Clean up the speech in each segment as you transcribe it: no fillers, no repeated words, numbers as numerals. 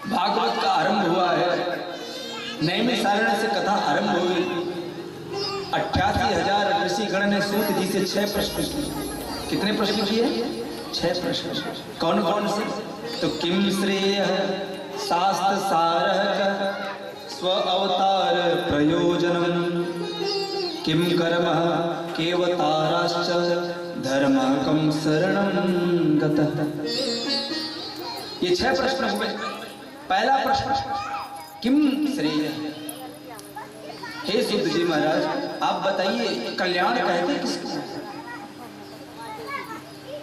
भागवत का आरंभ हुआ है, नैमिषारण्य से कथा आरंभ हुई। 88,000 ऋषिगण ने सूत जी से 6 प्रश्न किए। कितने प्रश्न किए? 6 प्रश्न। कौन कौन से? तो किम श्रेय शास्त्र सारः स्व अवतार प्रयोजनम, किम कर्म केवताराश्च धर्म कम शरणं गतः। ये 6 प्रश्न हुए। पहला प्रश्न, किम श्रेय। हे सूत जी महाराज, आप बताइए कल्याण कहते किसको?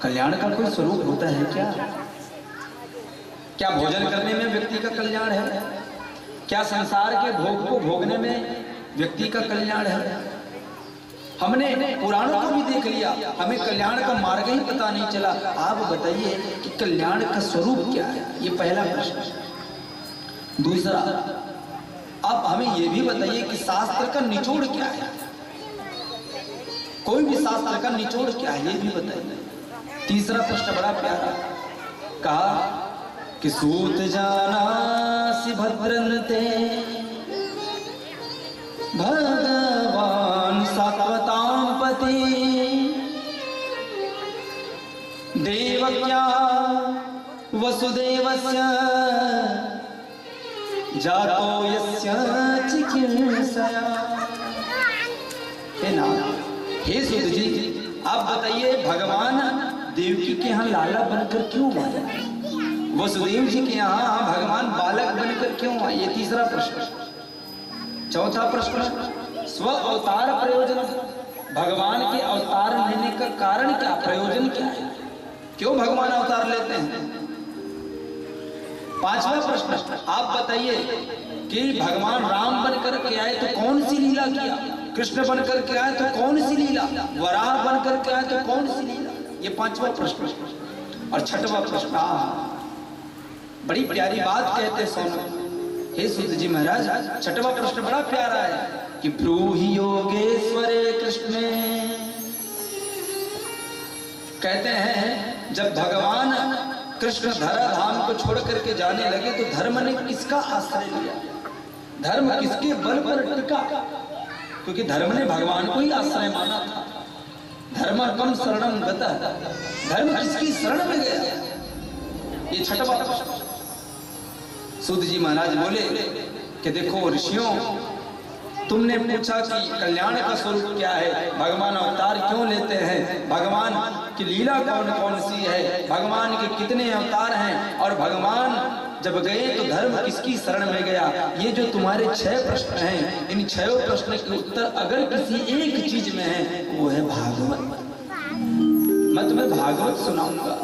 कल्याण का कोई स्वरूप होता है क्या? क्या भोजन करने में व्यक्ति का कल्याण है? क्या संसार के भोग को भोगने में व्यक्ति का कल्याण है? हमने पुराणों को भी देख लिया, हमें कल्याण का मार्ग ही पता नहीं चला। आप बताइए कि कल्याण का स्वरूप क्या है? ये पहला प्रश्न। दूसरा, आप हमें ये भी बताइए कि शास्त्र का निचोड़ क्या है? कोई भी शास्त्र का निचोड़ क्या है, ये भी बताइए। तीसरा प्रश्न बड़ा प्यारा, कहा कि सूत जानासि भद्रन्ते भगवान सात्वतां पति, देवक्या वसुदेवस्य जातो यस्य चिकित्सया। हे नाथ, हे सूत जी, आप बताइए भगवान देवकी के यहाँ लाला बनकर क्यों आए? वसुदेव जी के यहाँ भगवान बालक बनकर क्यों आए? ये तीसरा प्रश्न। चौथा प्रश्न, स्व अवतार प्रयोजन। भगवान के अवतार लेने का कारण क्या, प्रयोजन क्या है? क्यों भगवान अवतार लेते हैं? पांचवा प्रश्न, आप बताइए कि भगवान राम बनकर के आए तो कौन सी लीला किया? कृष्ण बनकर के आए तो कौन सी लीला? वराह बनकर के आए तो कौन सी लीला? ये पांचवा प्रश्न। और छठवा प्रश्न, बड़ी प्यारी बात कहते सोनम। हे सूत जी महाराज, छठवा प्रश्न बड़ा प्यारा है कि ब्रूहि योगेश्वरे कृष्ण। कहते हैं जब भगवान कृष्ण धरा धाम को छोड़ करके जाने लगे तो धर्म ने किसका आश्रय लिया? धर्म किसके बल पर टिका? क्योंकि धर्म ने भगवान को ही आश्रय माना था। धर्म कम शरणं गतः, धर्म किसकी शरण में गया? ये छठवा प्रश्न। सूत जी महाराज बोले कि देखो ऋषियों, तुमने पूछा कि कल्याण का स्वरूप क्या है, भगवान अवतार क्यों लेते हैं, भगवान की लीला कौन कौन सी है, भगवान के कितने अवतार हैं, और भगवान जब गए तो धर्म किसकी शरण में गया। ये जो तुम्हारे 6 प्रश्न हैं, इन 6 प्रश्न के उत्तर अगर किसी एक चीज में है वो है भागवत। मैं तुम्हें भागवत सुनाऊंगा।